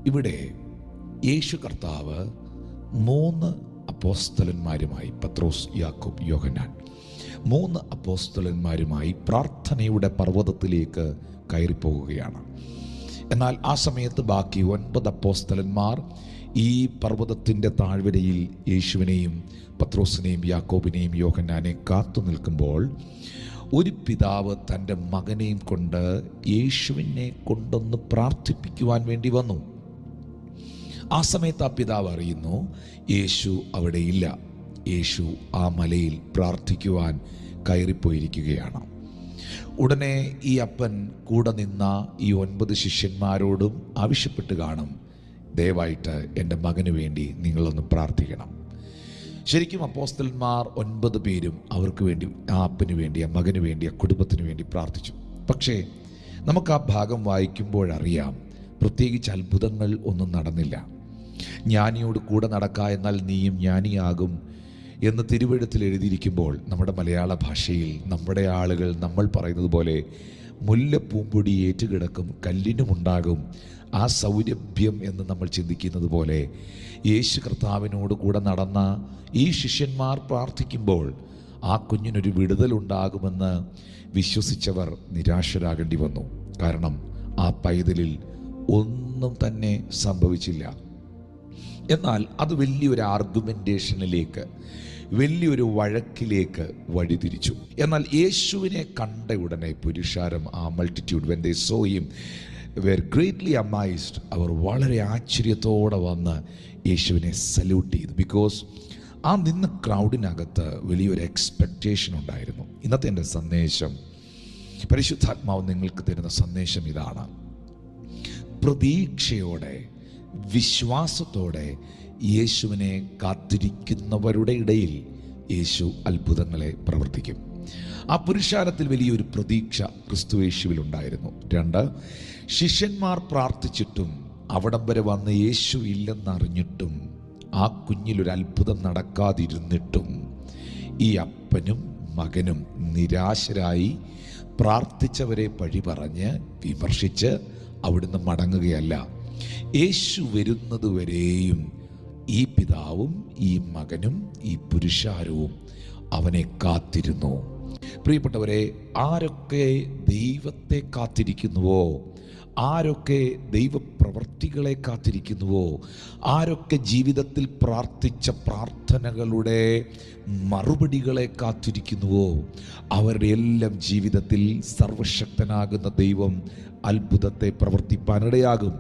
ഇവിടെ യേശു കർത്താവ് 3 അപ്പോസ്തലന്മാരുമായി, പത്രോസ്, യാക്കോബ്, യോഹന്നാൻ, 3 അപ്പോസ്തലന്മാരുമായി പ്രാർത്ഥനയുടെ പർവ്വതത്തിലേക്ക് കയറിപ്പോവുകയാണ്. എന്നാൽ ആ സമയത്ത് ബാക്കി 9 അപ്പോസ്തലന്മാർ ഈ പർവ്വതത്തിൻ്റെ താഴ്വരയിൽ യേശുവിനെയും പത്രോസിനെയും യാക്കോബിനെയും യോഹന്നാനെയും കാത്തു നിൽക്കുമ്പോൾ ഒരു പിതാവ് തൻ്റെ മകനെയും കൊണ്ട് യേശുവിനെ കൊണ്ടൊന്ന് പ്രാർത്ഥിപ്പിക്കുവാൻ വേണ്ടി വന്നു. ആ സമയത്ത് ആ പിതാവ് അറിയുന്നു യേശു അവിടെ ഇല്ല. യേശു ആ മലയിൽ പ്രാർത്ഥിക്കുവാൻ കയറിപ്പോയിരിക്കുകയാണ്. ഉടനെ ഈ അപ്പൻ കൂടെ നിന്ന ഈ 9 ശിഷ്യന്മാരോടും ആവശ്യപ്പെട്ട് കാണും, ദയവായിട്ട് എൻ്റെ മകന് വേണ്ടി നിങ്ങളൊന്ന് പ്രാർത്ഥിക്കണം. ശരിക്കും അപ്പോസ്തലന്മാർ 9 പേരും അവർക്ക് വേണ്ടി, ആ അപ്പന് വേണ്ടി, ആ മകന് വേണ്ടി, ആ കുടുംബത്തിന് വേണ്ടി പ്രാർത്ഥിച്ചു. പക്ഷേ നമുക്ക് ആ ഭാഗം വായിക്കുമ്പോഴറിയാം, പ്രത്യേകിച്ച് അത്ഭുതങ്ങൾ ഒന്നും നടന്നില്ല. ജ്ഞാനിയോട് കൂടെ നടക്കുക എന്നാൽ നീയും ജ്ഞാനിയാകും എന്ന് തിരുവെഴുത്തിൽ എഴുതിയിരിക്കുമ്പോൾ നമ്മുടെ മലയാള ഭാഷയിൽ നമ്മുടെ ആളുകൾ നമ്മൾ പറയുന്നത് പോലെ മുല്ലപ്പൂമ്പൊടി ഏറ്റുകിടക്കും കല്ലിനുമുണ്ടാകും ആ സൗരഭ്യം എന്ന് നമ്മൾ ചിന്തിക്കുന്നത് പോലെ യേശു കർത്താവിനോട് കൂടെ നടന്ന ഈ ശിഷ്യന്മാർ പ്രാർത്ഥിക്കുമ്പോൾ ആ കുഞ്ഞിനൊരു വിടുതലുണ്ടാകുമെന്ന് വിശ്വസിച്ചവർ നിരാശരാകേണ്ടി വന്നു. കാരണം ആ പൈതലിൽ ഒന്നും തന്നെ സംഭവിച്ചില്ല. എന്നാൽ അത് വലിയൊരു ആർഗ്യുമെൻറ്റേഷനിലേക്ക്, വലിയൊരു വഴക്കിലേക്ക് വഴിതിരിച്ചു. എന്നാൽ യേശുവിനെ കണ്ട ഉടനെ പുരുഷാരം, ആ multitude, when they saw him were greatly amazed, അവർ വളരെ ആശ്ചര്യത്തോടെ വന്ന് യേശുവിനെ സല്യൂട്ട് ചെയ്തു. ബിക്കോസ് ആ നിന്ന ക്രൗഡിനകത്ത് വലിയൊരു എക്സ്പെക്റ്റേഷൻ ഉണ്ടായിരുന്നു. ഇന്നത്തെ എൻ്റെ സന്ദേശം, പരിശുദ്ധാത്മാവ് നിങ്ങൾക്ക് തരുന്ന സന്ദേശം ഇതാണ്: പ്രതീക്ഷയോടെ, വിശ്വാസത്തോടെ യേശുവിനെ കാത്തിരിക്കുന്നവരുടെ ഇടയിൽ യേശു അത്ഭുതങ്ങളെ പ്രവർത്തിക്കും. ആ പുരുഷാരത്തിൽ വലിയൊരു പ്രതീക്ഷ ക്രിസ്തുയേശുവിൽ ഉണ്ടായിരുന്നു. 2, ശിഷ്യന്മാർ പ്രാർത്ഥിച്ചിട്ടും അവിടം വരെ വന്ന് യേശു ഇല്ലെന്നറിഞ്ഞിട്ടും ആ കുഞ്ഞിലൊരു അത്ഭുതം നടക്കാതിരുന്നിട്ടും ഈ അപ്പനും മകനും നിരാശരായി പ്രാർത്ഥിച്ചവരെ പഴി പറഞ്ഞ് വിമർശിച്ച് അവിടുന്ന് മടങ്ങുകയല്ല. യേശു വരുന്നതുവരെയും ഈ പിതാവും ഈ മകനും ഈ പുരുഷാരവും അവനെ കാത്തിരുന്നു. പ്രിയപ്പെട്ടവരെ, ആരൊക്കെ ദൈവത്തെ കാത്തിരിക്കുന്നുവോ, ആരൊക്കെ ദൈവപ്രവർത്തികളെ കാത്തിരിക്കുന്നുവോ, ആരൊക്കെ ജീവിതത്തിൽ പ്രാർത്ഥിച്ച പ്രാർത്ഥനകളുടെ മറുപടികളെ കാത്തിരിക്കുന്നുവോ, അവരുടെ എല്ലാം ജീവിതത്തിൽ സർവശക്തനാകുന്ന ദൈവം അത്ഭുതത്തെ പ്രവർത്തിപ്പാനിടയാകും.